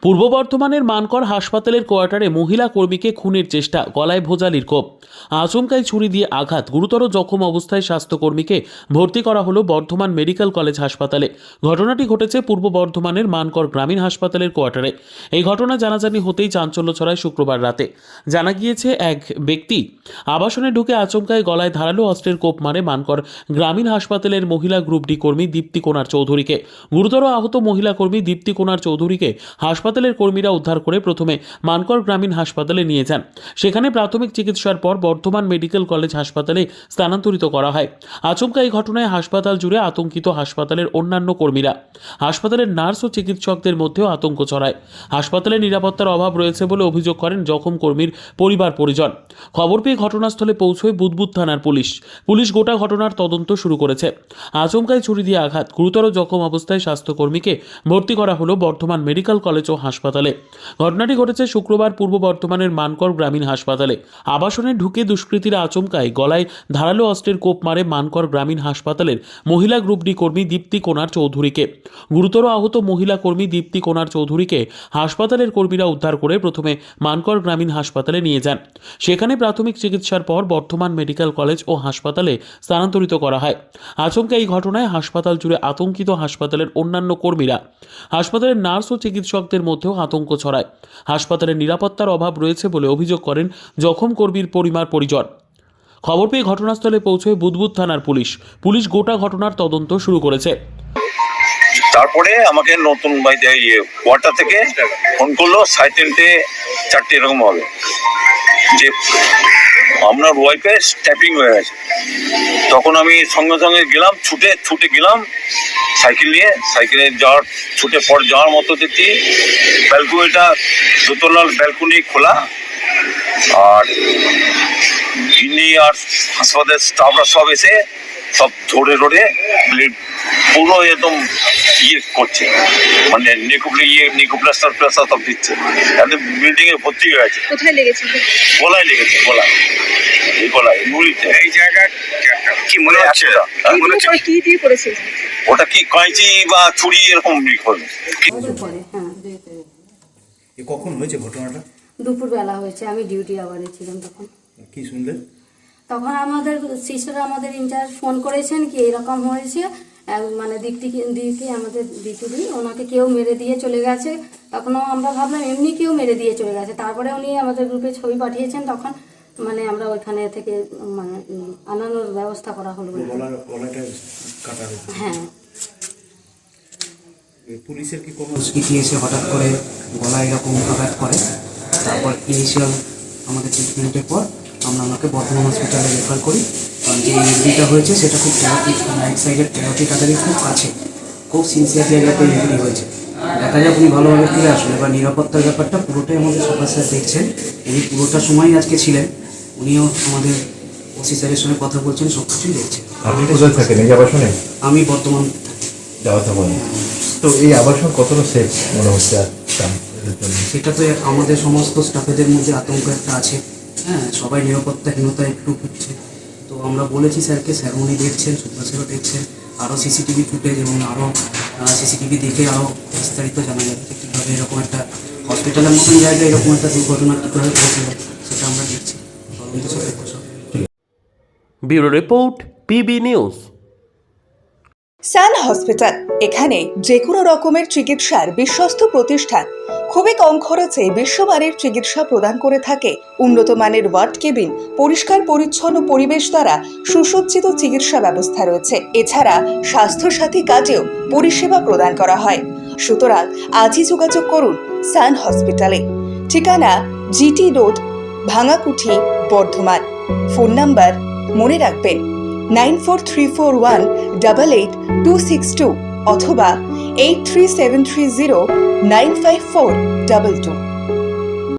পূর্ব বর্ধমানের মানকর হাসপাতালের কোয়ার্টারে মহিলা কর্মীকে খুনের চেষ্টা, গলায় ভোজালির কোপ, আচমকাই ছুরি দিয়ে আঘাত, গুরুতর জখম অবস্থায় স্বাস্থ্যকর্মীকে ভর্তি করা হলো বর্ধমান মেডিকেল কলেজ হাসপাতালে। ঘটনাটি ঘটেছে পূর্ব বর্ধমানের মানকর গ্রামীণ হাসপাতালের কোয়ার্টারে। এই ঘটনা জানাজানি হতেই চাঞ্চল্য ছড়ায় শুক্রবার রাতে। জানা গিয়েছে, এক ব্যক্তি আবাসনে ঢুকে আচমকাই গলায় ধারালো অস্ত্রের কোপ মারে মানকর গ্রামীণ হাসপাতালের মহিলা গ্রুপ ডি কর্মী দীপ্তি কোনার চৌধুরীকে। গুরুতর আহত মহিলা কর্মী দীপ্তি কোনার চৌধুরীকে হাসপাতালের কর্মীরা উদ্ধার করে প্রথমে মানকর গ্রামীণ হাসপাতালে নিয়ে যান। সেখানে প্রাথমিক চিকিৎসার পর বর্ধমান মেডিকেল কলেজ হাসপাতালে স্থানান্তরিত করা হয়। আচমকা এই ঘটনায় হাসপাতাল জুড়ে আতঙ্কিত হাসপাতালের অন্যান্য কর্মীরা। হাসপাতালের নার্স ও চিকিৎসকদের মধ্যেও আতঙ্ক ছড়ায়। হাসপাতালে নিরাপত্তার অভাব রয়েছে বলে অভিযোগ করেন জখম কর্মীর পরিবার পরিজন। খবর পেয়ে ঘটনাস্থলে পৌঁছয় বুদবুদ থানার পুলিশ গোটা ঘটনার তদন্ত শুরু করেছে। আচমকায় ছুরি দিয়ে আঘাত, গুরুতর জখম অবস্থায় স্বাস্থ্যকর্মীকে ভর্তি করা হলো বর্ধমান মেডিকেল কলেজ ও হাসপাতালে। ঘটনাটি ঘটেছে শুক্রবার পূর্ব বর্ধমানের মানকর গ্রামীণ হাসপাতালে। আবাসনে ঢুকে দুষ্কৃতীরা আচমকায় গলায় ধারালো অস্ত্রের কোপ মারে মানকর গ্রামীণ হাসপাতালের মহিলা গ্রুপ ডি কর্মী দীপ্তি কোনার চৌধুরীকে। গুরুতর আহত মহিলা কর্মী দীপ্তি কোনার চৌধুরীকে হাসপাতালের কর্মীরা উদ্ধার করে প্রথমে মানকর গ্রামীণ হাসপাতালে নিয়ে যান। সেখানে প্রাথমিক চিকিৎসার পর বর্ধমান মেডিকেল কলেজ ও হাসপাতালে স্থানান্তরিত করা হয়। আচমকা এই ঘটনায় হাসপাতাল জুড়ে আতঙ্কিত হাসপাতালের অন্যান্য কর্মীরা। হাসপাতালের নার্স ও চিকিৎসকদের মধ্যেও আতঙ্ক ছড়ায়। হাসপাতালের নিরাপত্তার অভাব রয়েছে বলে অভিযোগ করেন জখম কর্মীর পরিজন। খবর পেয়ে ঘটনাস্থলে পৌঁছয় বুদবুদ থানার পুলিশ গোটা ঘটনার তদন্ত শুরু করেছে। তারপরে আমাকে নতুন কোয়ার্টার থেকে ফোন করলো 3:30-4 এরকম হবে যে আপনার ওয়াইফের স্ট্যাপিং হয়ে গেছে। তখন আমি সঙ্গে সঙ্গে গেলাম, ছুটে গেলাম সাইকেল নিয়ে। সাইকেলে ছুটে পর যাওয়ার মতো দেখছি ব্যালকনিটা, দোতলার ব্যালকনি খোলা, আর যিনি আর হাসপাতালের স্টাফরা সব এসে সব ধরে পুরো একদম করছে, মানে প্লাস্টার সব দিচ্ছে। একদম বিল্ডিং এ ভর্তি হয়ে গেছে। কোথায় লেগেছে? গলায় লেগেছে, গলায় মুড়িতে। এই জায়গা কি মনে হচ্ছে? কি দিয়ে করেছে? ওটা কি কাঁচি বা ছুরি এরকম করবে? কখন হয়েছে ঘটনাটা? দুপুরবেলা হয়েছে, আমি ডিউটি আওয়ারে ছিলাম তখন। কি শুনলেন? তখন আমাদের শিশুরা, আমাদের ইনচার্জ ফোন করেছেন কি এরকম হয়েছে, মানে দিকে আমাদের দিদি ওনাকে কেউ মেরে দিয়ে চলে গেছে। তখনও আমরা ভাবলাম এমনি কেউ মেরে দিয়ে চলে গেছে। তারপরে উনি আমাদের গ্রুপে ছবি পাঠিয়েছেন, তখন মানে আমরা ওইখানে থেকে মানে আনানোর ব্যবস্থা করা হলো। হ্যাঁ। পুলিশের কি কোনো স্মৃতি এসে হঠাৎ করে গলায় এরকম আঘাত করে? তারপর ইনিশিয়াল আমাদের ট্রিটমেন্টের পর আমরা ওনাকে বর্ধমান হসপিটালে রেফার করি, কারণ যে ইঞ্জুরিটা হয়েছে সেটা খুব রাইট সাইডের টেরোটিড আর্টারির খুব কাছে, খুব সিনসিয়ার জায়গাতে ইঞ্জুরি হয়েছে। দেখা যাক উনি ভালোভাবে ফিরে আসলে। এবার নিরাপত্তার ব্যাপারটা পুরোটাই আমাদের সরকার স্যার দেখছেন। উনি পুরোটা সময় আজকে ছিলেন, উনিও আমাদের ওসি স্যারের সঙ্গে কথা বলছেন, সব কিছুই দেখছেন। আপনি কোথায় থাকেন এই আবাসনে? আমি বর্তমান যাওয়াতে বলেন। তো এই আবাসন কতটা সেফ মনে হচ্ছে? সেটা তো আমাদের সমস্ত স্টাফেদের মধ্যে আতঙ্ক একটা আছে। হ্যাঁ, সবাই নিরাপত্তাহীনতায় একটু ভুগছে। তো আমরা বলেছি স্যারকে, স্যার উনি দেখছেন, সুপার স্যারও দেখছেন। আরও সিসিটিভি ফুটেজ এবং আরও সিসিটিভি দেখে আরও বিস্তারিত জানা যাবে যে কীভাবে এরকম একটা হসপিটালের মতন জায়গায় এরকম একটা দুর্ঘটনা কীভাবে ঘটেছিল, সেটা আমরা দেখছি। Bureau report, PB news. Sun hospital, এখানে যে কোনো রকমের চিকিৎসার বিশ্বস্ত প্রতিষ্ঠান। খুবই কম খরচে বিশ্বমানের চিকিৎসা প্রদান করে থাকে। উন্নত মানের ওয়ার্ড কেবিন, পরিষ্কার পরিচ্ছন্ন পরিবেশ দ্বারা সুসজ্জিত চিকিৎসা ব্যবস্থা রয়েছে। এছাড়া স্বাস্থ্যসাথী কাজেও পরিষেবা প্রদান করা হয়। সুতরাং আজই যোগাযোগ করুন সান হসপিটালে। ঠিকানা GT road, Bhangakuthi, Bardhaman. Phone number মনে রাখবেন 9434188262 অথবা 83730954222।